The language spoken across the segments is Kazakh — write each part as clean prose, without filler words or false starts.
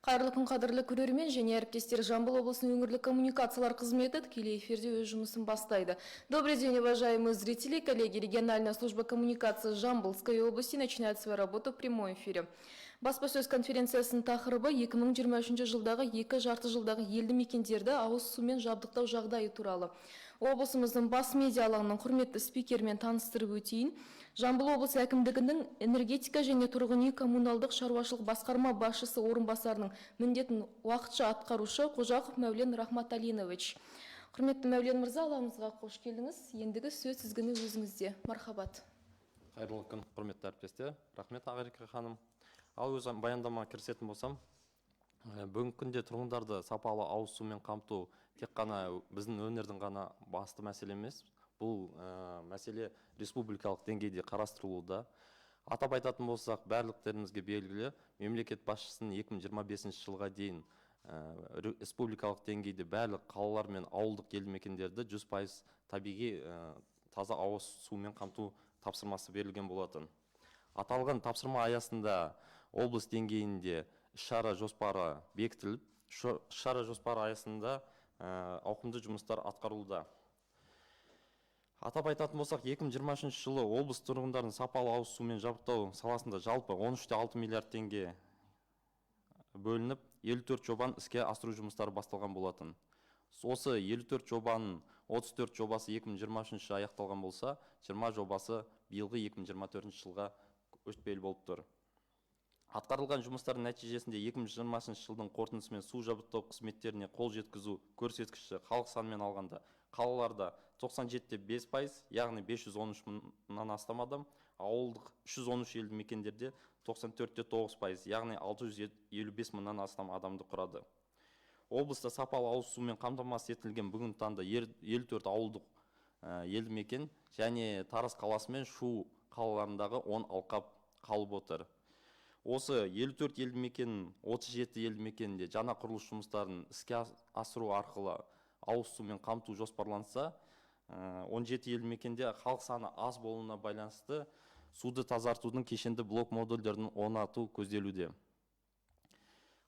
Кайырлы күн кадырлы көрөрмен және әріптестер, Жамбыл облысының өңірлік коммуникациялар қызметі тікелей эфирде өз жұмысын бастайды. Добрый день, уважаемые зрители, коллеги. Региональная служба коммуникации Жамбылской области начинает свою работу в прямом эфире. Баспасөз конференциясының тақырыбы 2023 жылдағы екі жарты жылдағы елді мекендерді ауыз сумен жабдықтау жағдайы туралы. Облысымыздың бас медиа алаңының құрметті спикермен таныстырып өтейін. Жамбыл облысы әкімдігінің энергетика және тұрғын үй коммуналдық шаруашылық басқарма басшысы орынбасарының міндетін уақытша атқарушы Қожақов Мәулен Рахматалинович. Құрметті Мәулен мырза, алаңызға қош келдіңіз. Ендігі сөз тізгіні өзіңізде. Мархабат. Қайырлы күн, құрметті әріптестер. Рахмет Ағарика ханым. Ал өз баяндама кірісетін болсам, бүгінгі күнде тұрғындарды сапалы ауыз сумен қамту тек қана біздің өңірдің ғана басты мәселе емес. Бұл мәселе республикалық деңгейде қарастырылуда. Атап айтатын болсақ, барлықтарыңызге белгілі, мемлекет басшысының 2025 жылға дейін республикалық деңгейде барлық қалалар мен ауылдық елді мекендерді 100% табиғи таза ауыз сумен қамту тапсырмасы берілген болатын. Аталған тапсырма аясында облыс деңгейінде шара жоспары бекітіліп, шара жоспары аясында ауқымды жұмыстар атқарылуда. Атап айтатын болсақ, 2023 жылы облыс тұрғындарын сапалы ауыз сумен жабдықтау саласында жалпы 13,6 миллиард теңге бөлініп, 54 жобаны іске асыру жұмыстары басталған болатын. Осы 54 жобаның 34 жобасы 2023 аяқталған болса, 20 жобасы биылғы 2024 жылға өтпелі болып тұр. Атқарылған жұмыстардың нәтижесінде 2020 жылдың қорытындысымен су жабдықтау қызметтеріне қол жеткізу көрсеткіші халық санымен алғанда қалаларда 97,5%, яғни 513 мыңнан астам адам, ауылдық 313 елді мекендерде 94,9%, яғни 655 мыңнан астам адамды құрады. Облыста сапалы ауыз сумен қамтамасыз етілген бүгінгі таңда 54 ауылдық елді мекен және Тараз қаласы мен Шу қалаларындағы 10 алқап қалып отыр. Осы 54 елді мекен, 37 елді мекенде жаңа құрылыс жұмыстарын іске асыру арқылы ауыз сумен қамту жоспарланса, 17 елді мекенде халық саны аз болуына байланысты суды тазартудың кешенді блок модульдерін орнату көзделуде.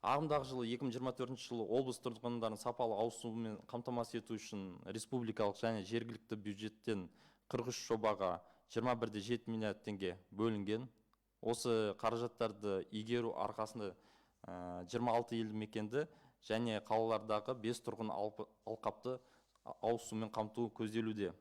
Ағымдағы жылы 2024 жылы облыс тұрғындарын сапалы ауыз сумен қамтамасыз ету үшін республикалық және жергілікті бюджеттен 43 жобаға 21,7 миллиард теңге бөлінген. Осы қаражаттарды игеру арқасында 26 елді мекенді және қалалардағы 5 тұрғын алқапты ауыз сумен қамту көзделуде.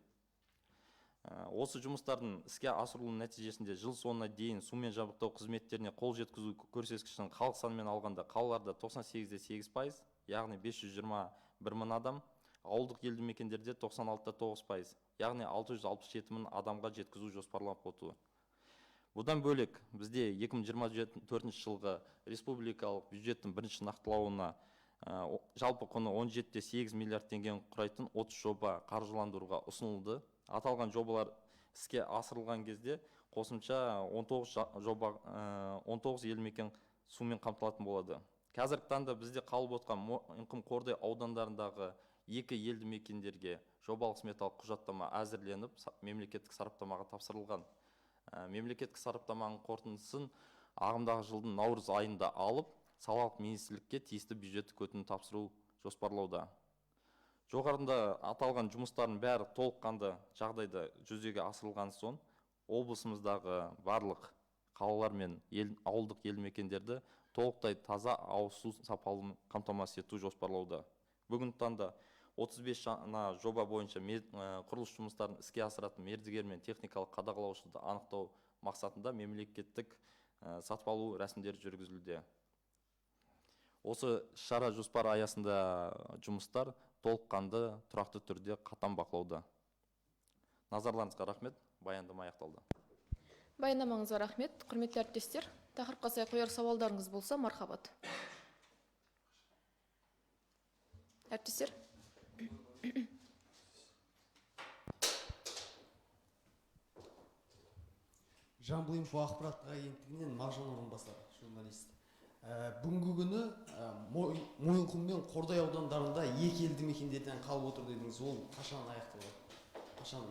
Осы жұмыстардың іске асырылу нәтижесінде жыл соңына дейін сумен жабдықтау қызметтеріне қол жеткізу көрсеткішін халық санымен алғанда қалаларда 98,8%, яғни 521 мың адам, ауылдық елді мекендерде 96,9%, яғни 667 мың адамға жеткізу жоспарланып отыр. Бұдан бөлек бізде 2024 жылғы республикалық бюджеттің бірінші нақтылауына жалпы құны 17,8 миллиард теңгені құрайтын 30 жоба қаржыландыруға ұсынылды. Аталған жобалар іске асырылған кезде қосымша 19 елді мекен сумен қамтылатын болады. Қазіргі таңда бізде қалып отқан Мойынқұм Қордай аудандарындағы 2 елді мекендерге жобалық сметалық құжаттама әзірленіп, мемлекеттік сараптамаға тапсырылған. Мемлекеттік сараптаманың қорытындысын ағымдағы жылдың наурыз айында алып, салалық министрлікке тиісті бюджеттік өтінім тапсыру жоспарлауда. Жоғарында аталған жұмыстардың бәрі толыққанды жағдайда жүзеге асырылған соң, облысымыздағы барлық қалалар мен ауылдық елді мекендерді толықтай таза ауыз су сапалы қамтамасыз ету жоспарлауда. Бүгінгі таңда 35 жаңа жоба бойынша құрылыс жұмыстарын іске асыратын мердігер мен техникалық қадағалаушыны анықтау мақсатында мемлекеттік сатып алу рәсімдері жүргізілуде. Осы шара жоспары аясында жұмыстар толыққанды тұрақты түрде қатаң бақылауда. Назарларыңызға рахмет, баяндама аяқталды. Баяндамаңызға рахмет. Құрметті әріптестер, тақырыпқа сай қояр сауалдарыңыз болса, мархабат. Әріптестер? Жамбыл инфо ақпараттық агенттігінен Мағжан орынбасар, журналист. Бүгінгі күні Мойынқұм мен Қордай аудандарында 2 елді мекендерден қалып отыр дедіңіз, ол қашан аяқталады? Қашан?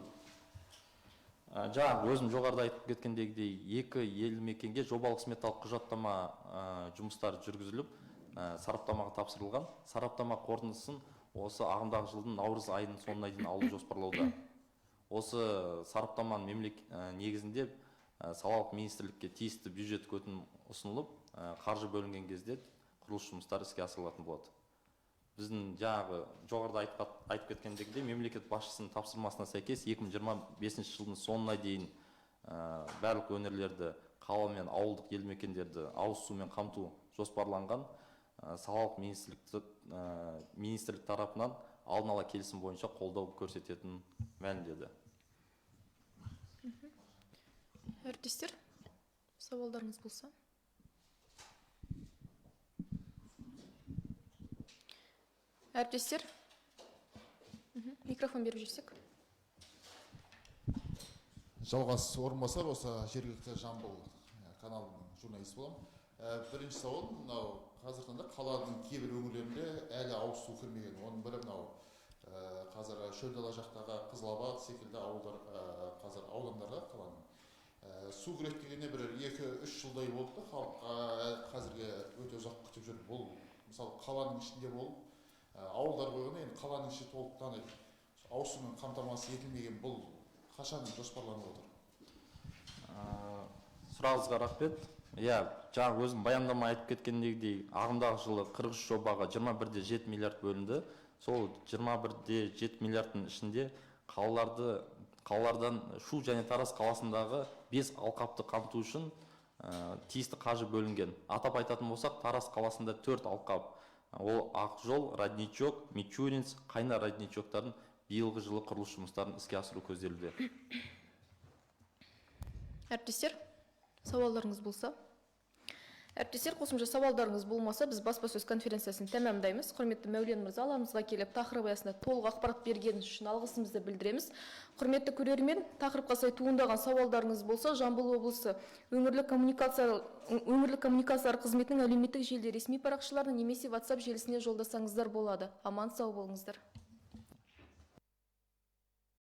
Жаңа өзім жоғарыда айтып кеткендегідей 2 елді мекенге жобалық сметалық құжаттама жұмыстары жүргізіліп, сараптамаға тапсырылған. Сараптама қорытындысын осы ағымдағы жылдың наурыз айының соңына дейін алу жоспарлауда. Осы сараптаманың негізінде салалық министрлікке тиісті бюджет өтінім ұсынылып, қаржы бөлінген кезде құрылыс жұмыстары іске асырылатын болады. Біздің жаңағы жоғарыда айтып кеткендегідей мемлекет басшысының тапсырмасына сәйкес 2025 жылдың соңына дейін барлық өңірлерді, қала мен ауылдық елді мекендерді ауыз сумен қамту жоспарланған. Салалық министрлік тарапынан алдын ала келісім бойынша қолдау көрсететінін мәлімдеді. Әріптестер, сауалдарыңыз болса. Әріптестер, микрофон беріп жүрсек. Жалғас орынбасар, осы жергілікті Жамбыл каналының журналисті боламын. Бірінші сауал, мынау қазіргі таңда қаланың кейбір өңірлерінде әлі ауыз су кірмеген. Оның бірі мынау қазір Шөлдала жақтағы Қызылабад секілді ауылдар, қазір аудандарға қаланың су кіреді дегенде бір 2-3 жылдай болды. Халыққа қазірге өте ұзақ күтіп жүр. Бұл мысалы қаланың ішінде болып, ауылдар қойғанда енді қаланың іші толықтай ауыз сумен қамтамасыз етілмеген. Бұл қашан жоспарланып отыр? Сұрағыңызға рахмет. Жаңа өзім баяндама айтып кеткендегідей, ағымдағы жылы 43 жобаға 21,7 миллиард бөлінді. Сол 21,7 миллиардтың ішінде қалалардан Шу және Тараз қаласындағы 5 алқапты қамту үшін тиісті қаржы бөлінген. Атап айтатын болсақ, Тараз қаласында 4 алқап. Ол Ақжол, Родничок, Мичуринск, Қайна Родничоктарын биылғы жылы құрылыс жұмыстарын іске асыру көзделуде. Әріптестер, сауалдарыңыз болса. Әріптестер, қосымша сауалдарыңыз болмаса, біз баспасөз конференциясын тәмамдаймыз. Құрметті Мәулен мырза, алаңызға келіп, тақырып аясында толық ақпарат бергеніңіз үшін алғысымызды білдіреміз. Құрметті көрермен, тақырыпқа сай туындаған сауалдарыңыз болса, Жамбыл облысы өңірлік коммуникациялар қызметінің әлеуметтік желіде ресми парақшаларына немесе WhatsApp желісіне жолдасаңыздар болады. Аман сау болыңыздар.